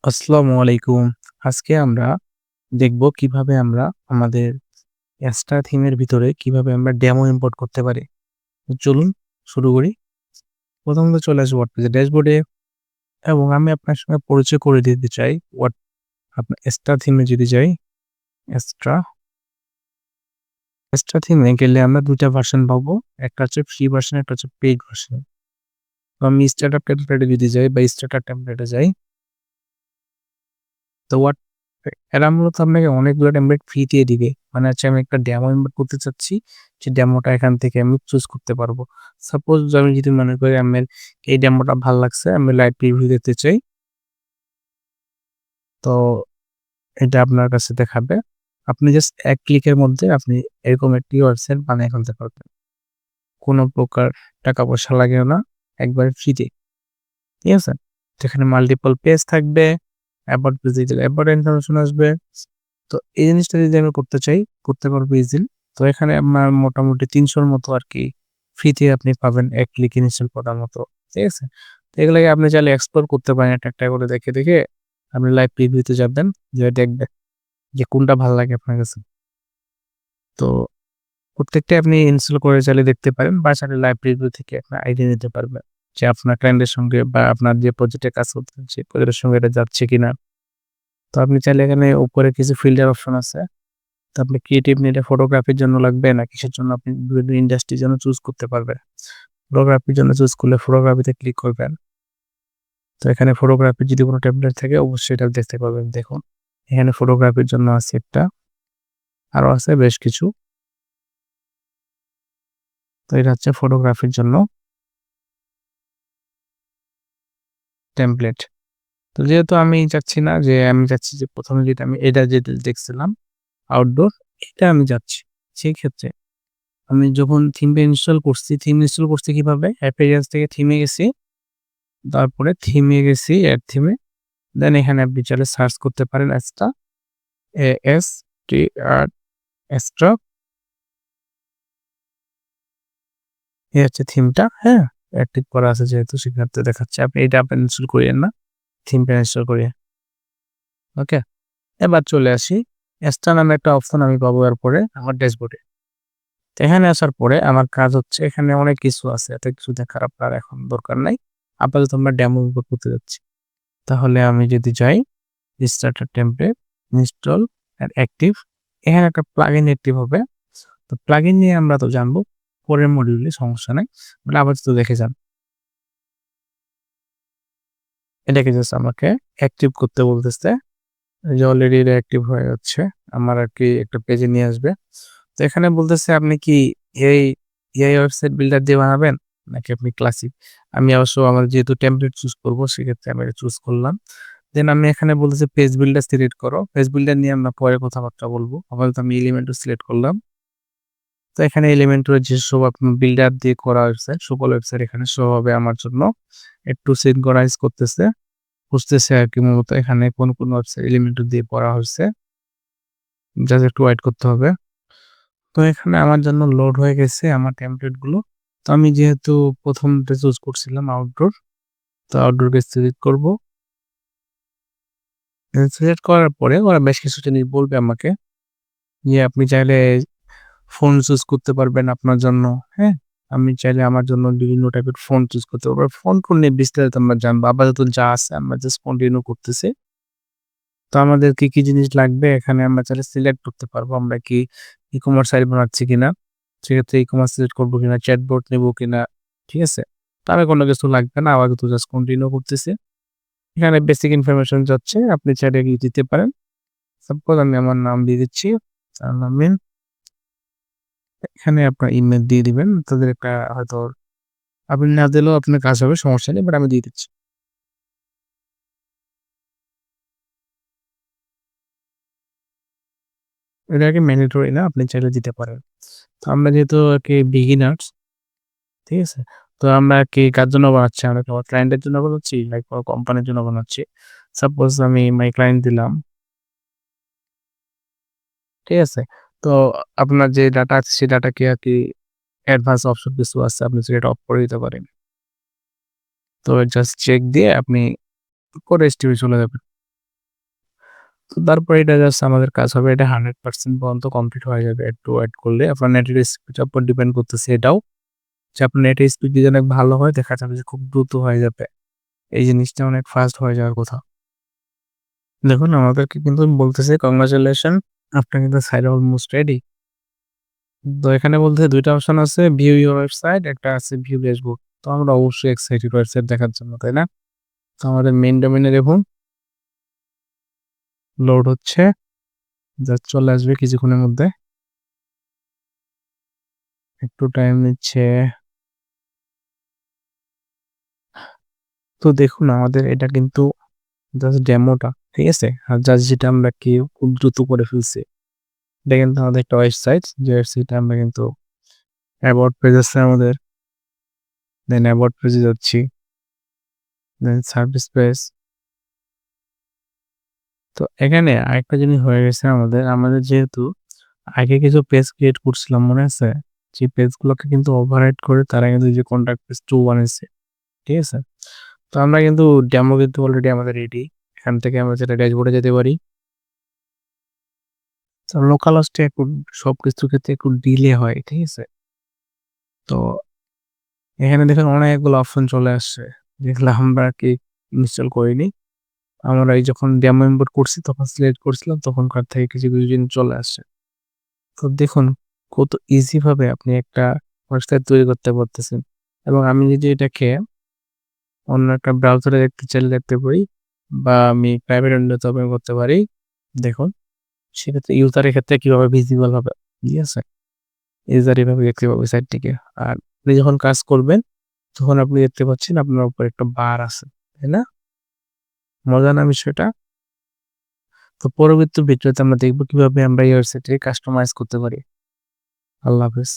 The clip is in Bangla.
আসসালামু আলাইকুম। আজকে আমরা দেখব কিভাবে আমরা আমাদের Astra থিমের ভিতরে কিভাবে আমরা ডেমো ইম্পোর্ট করতে পারি। তো চলুন শুরু করি। প্রথমত চলে আসবো ওয়ার্ডপ্রেসের ড্যাশবোর্ডে এবং আমি আপনার সঙ্গে পরিচয় করে দিতে চাই। আপনার Astra থিমে যদি যাই, Astra, Astra থিমে গেলে আমরা ২ টা ভার্সন পাবো। একটা হচ্ছে ফ্রি ভার্সন, একটা হচ্ছে পেইড ভার্সন। তো আমি স্টার্টআপ টেমপ্লেটে যদি যাই বা স্টার্টার টেমপ্লেটে যাই, তো এরা মূলত আপনাকে অনেকগুলো টেমপ্লেট ফ্রি দিয়ে দিবে। মানে হচ্ছে আমি একটা ডেমো ইম্পোর্ট করতে চাচ্ছি, যে ডেমোটা এখান থেকে আমি চুজ করতে পারবো। সাপোজ আমি যদি মনে করি আমার এই ডেমোটা ভাল লাগছে, আমি লাইভ প্রিভিউ দিতে চাই। তো এটা আপনার কাছে দেখাবে। আপনি জাস্ট এক ক্লিকের মধ্যে আপনি এরকম একটি ওয়েবসাইট বানিয়ে ফেলতে পারবেন। কোনো প্রকার টাকা পয়সা লাগেও না, একবারে ফ্রিতে। ঠিক আছে? যেখানে মাল্টিপল পেজ থাকবে, অ্যাবাউট পেজে গেলে অ্যাবাউট ইনফরমেশন আসবে। তো এই জিনিসটা যদি আমি করতে চাই, করতে পারবো ইজিলি। তো এখানে আপনার মোটামুটি ৩০০ র মতো আরকি ফ্রিতে আপনি পাবেন ১ ক্লিক ইনস্টল করার মতো। ঠিক আছে? তো এগুলাকে আপনি চাইলে এক্সপ্লোর করতে পারেন একটা করে দেখে আপনি লাইভ প্রিভিউতে যাবেন, যেয়ে দেখবেন যে কোনটা ভাল লাগে আপনার কাছে। তো প্রত্যেকটাই আপনি ইনস্টল করে চাইলে দেখতে পারেন বা চাইলে লাইভ প্রিভিউ থেকে একটা আইডিয়া নিতে পারবেন যে আপনার ক্লায়েন্টের সঙ্গে বা আপনার যে প্রজেক্টে কাজ করতেছেন সেই প্রজেক্টের সঙ্গে এটা যাচ্ছে কিনা। তো আপনি চাইলে এখানে উপরে কিছু ফিল্টার অপশন আছে। তো আপনি ক্রিয়েটিভ নিডে ফটোগ্রাফির জন্য লাগবে না কিসের জন্য আপনি বিভিন্ন ইন্ডাস্ট্রির জন্য চুজ করতে পারবেন। ফটোগ্রাফির জন্য চুজ করলে ফটোগ্রাফিতে ক্লিক করবেন। তো এখানে ফটোগ্রাফির যদি কোনো টেমপ্লেট থাকে অবশ্যই এটা দেখতে পাবেন। দেখুন এখানে ফটোগ্রাফির জন্য আছে একটা, আরো আছে বেশ কিছু। তো এটা হচ্ছে ফটোগ্রাফির জন্য টেমপ্লেট। তো যেহেতু আমি চাচ্ছি না যে আমি চাচ্ছি যে ১ম এ যেটা আমি এটা যেটা দেখছিলাম আউটডোর, এটা আমি যাচ্ছি। সেই ক্ষেত্রে আমি যখন থিমটা ইনস্টল করছি, থিম ইনস্টল করছি কিভাবে? অ্যাপিয়ারেন্স থেকে থিমে গেছি। তারপরে থিমে গেছি, এড থিমে। দেন এখানে আপনি চাইলে সার্চ করতে পারেন অ্যাস্ট্রা, ASTR, অ্যাস্ট্রা। এই হচ্ছে থিমটা, হ্যাঁ? অ্যাক্টিভ করা আছে যেহেতু সেক্ষেত্রে দেখাচ্ছে। আপনি এটা ইনস্টল করিয়েন না। থিমটা ইনস্টল করিয়েন। ওকে? এবার চলে আসি। অ্যাস্ট্রা নামে একটা অপশন আমি পাবো এরপরে আমার ড্যাশবোর্ডে। তো এখানে আসার পরে আমার কাজ হচ্ছে এখানে অনেক কিছু আছে। এত কিছু দেখার আপনার এখন দরকার নাই। আপাতত আমরা ডেমো ইম্পোর্ট করতে যাচ্ছি। তাহলে আমি যদি যাই starter template, install and active, এখানে একটা প্লাগইন অ্যাক্টিভ হবে। তো প্লাগইন নিয়ে আমরা তো জানবো পরের মডিউলে, সমস্যা নাই। মানে আপাতত দেখে যান। এটাকে জাস্ট আমাকে অ্যাক্টিভ করতে বলতেছে। এই যে অলরেডি এটা অ্যাক্টিভ হয়ে যাচ্ছে। আমার আরকি একটা পেজে নিয়ে আসবে। তো এখানে বলতেছে আপনি কি এই এআই ওয়েবসাইট বিল্ডার দিয়ে বানাবেন? নাকি আপনি ক্লাসিক? আমি অবশ্য আমার যেহেতু টেমপ্লেট চুজ করব সেক্ষেত্রে আমি এটা চুজ করলাম। দেন আমি এখানে বলতেছে পেজ বিল্ডার সিলেক্ট করো। পেজ বিল্ডার নিয়ে আমরা পরে কথাবার্তা বলব। আপাতত আমি এলিমেন্টও সিলেক্ট করলাম। তো এখানে এলিমেন্টর যেসব আপনার বিল্ডার দিয়ে করা ওয়েবসাইট, সকল ওয়েবসাইট এখানে শো হবে আমার জন্য। একটু সিনক্রোনাইজ করতেছে, খুঁজতেছে আরকি মূলত এখানে কোন ওয়েবসাইট এলিমেন্টর দিয়ে করা হয়েছে। জাস্ট একটু ওয়েট করতে হবে। তো এখানে আমার জন্য লোড হয়ে গেছে আমার টেমপ্লেট গুলো। তো আমি যেহেতু ১ম টা চুজ করছিলাম আউটডোর, তো আউটডোরকে সিলেক্ট করব। সিলেক্ট করার পরে ওরা বেশ কিছু জিনিস বলবে আমাকে যে আপনি চাইলে ফোন চুজ করতে পারবেন আপনার জন্য, হ্যাঁ? আমি চাইলে আমার জন্য বিভিন্ন টাইপের ফোন চুজ করতে পারবো। ফোন নিয়ে বিস্তারিত আমরা জানবো। আপাতত যা আছে আমরা জাস্ট কন্টিনিউ করতেছি। তো আমাদের কি জিনিস লাগবে এখানে আমরা চাইলে সিলেক্ট করতে পারবো। আমরা কি ই-কমার্স সাইট বানাচ্ছি কিনা? সেক্ষেত্রে ই-কমার্স সিলেক্ট করব কিনা, চ্যাটবট নিবো কিনা, ঠিক আছে? তো আমি কোনো কিছু লাগবে না। আপাতত জাস্ট কন্টিনিউ করতেছি। এখানে বেসিক ইনফরমেশন চাচ্ছে। আপনি চাইলে দিতে পারেন। সাপোজ আমি আমার নাম দিয়ে দিচ্ছি। আল-আমিন। এখানে আপনার ইমেইল দিয়ে দিবেন। তাদের একটা হয়তো আপনি না দিলেও আপনার কাজ হবে, সমস্যা নেই। বাট আমি দিয়ে দিচ্ছি। এটা আরকি ম্যান্ডেটরি না, আপনি চাইলে দিতে পারেন। তো আমরা যেহেতু আরকি বিগিনার্স, ঠিক আছে? তো আমরা কি কার জন্য বানাচ্ছি? আমরা কি আমার ক্লায়েন্টের জন্য বানাচ্ছি? নাকি কোনো কোম্পানির জন্য বানাচ্ছি? সাপোজ আমি মাই ক্লায়েন্ট দিলাম, ঠিক আছে? তো আপনার যে ডাটা আছে সেই ডাটাকে আরকি অ্যাডভান্স অপশন কিছু আছে, আপনি সেটা অফ করে দিতে পারেন। তো জাস্ট চেক দিয়ে আপনি করে স্টিমে চলে যাবেন। তো তারপরে এটা জাস্ট আমাদের কাজ হবে, এটা 100% পর্যন্ত কমপ্লিট হয়ে যাবে। একটু ওয়েট করলে আপনার নেটের স্পিডের উপর ডিপেন্ড করতেছে এটাও, যে আপনার নেটের স্পিড যদি অনেক ভালো হয় দেখা যাবে যে খুব দ্রুত হয়ে যাবে, এই জিনিসটা অনেক ফাস্ট হয়ে যাওয়ার কথা। দেখুন আমাদেরকে কিন্তু বলতেছে কংগ্রাচুলেশন, আপনার কিন্তু সাইট অলমোস্ট রেডি। তো এখানে বলতে 2টা অপশন আছে, ভিউ ইউর ওয়েবসাইট, একটা আছে ভিউ ড্যাশবোর্ড। তো আমরা অবশ্যই এক্সাইটেড ওয়েবসাইট দেখার জন্য, তাই না? তো আমাদের মেইন ডোমেইনে দেখুন লোড হচ্ছে, জাস্ট চলে আসবে কিছুক্ষণের মধ্যে, একটু টাইম নিচ্ছে। তো দেখুন আমাদের এটা কিন্তু জাস্ট ডেমোটা, ঠিক আছে? আর জাস্ট যেটা আমরা কি খুব দ্রুত করে ফেলছি, এটা কিন্তু আমাদের একটা ওয়েবসাইট, যে ওয়েবসাইটে আমরা কিন্তু অ্যাবাউট পেজ আছে আমাদের, দেন অ্যাবাউট পেজে যাচ্ছি, দেন সার্ভিস পেজ। তো এখানে আরেকটা জিনিস হয়ে গেছে আমাদের যেহেতু আগে কিছু পেজ ক্রিয়েট করছিলাম মনে আছে, যে পেজগুলোকে কিন্তু ওভাররাইড করে তারা কিন্তু যে কন্টাক্ট পেজ 2 বানিয়েছে, ঠিক আছে? তো আমরা কিন্তু ডেমো কিন্তু অলরেডি আমাদের রেডি। এখান থেকে আমরা যেটা ড্যাশবোর্ডে যেতে পারি। তো লোকাল হোস্টে একটু সবকিছুর ক্ষেত্রে একটু ডিলে হয়, ঠিক আছে? তো এখানে দেখুন অনেকগুলো অপশন চলে আসছে, যেগুলো আমরা কি ইনস্টল করিনি। আমরা এই যখন ডেমো ইম্পোর্ট করছি তখন সিলেক্ট করছিলাম, তখনকার থেকে কিছু কিছু জিনিস চলে আসছে। তো দেখুন কত ইজি ভাবে আপনি একটা ওয়েবসাইট তৈরি করতে পারতেছেন। এবং আমি যদি এটাকে অন্য একটা ব্রাউজারে দেখতে চাইলে দেখতে পারি, বা আমি প্রাইভেট উইন্ডোতে ওপেন করতে পারি। দেখুন সেক্ষেত্রে ইউজারের ক্ষেত্রে কিভাবে ভিজিবল হবে, ঠিক আছে? ইউজার এভাবে দেখতে পাবে সাইটটিকে। আর আপনি যখন কাজ করবেন তখন আপনি দেখতে পাচ্ছেন আপনার উপর একটা বার আছে, তাই না? মজা না বিষয়টা? তো পরবর্তী ভিডিওতে আমরা দেখব কিভাবে আমরা এই ওয়েবসাইটে কাস্টমাইজ করতে পারি। আল্লাহ হাফেজ।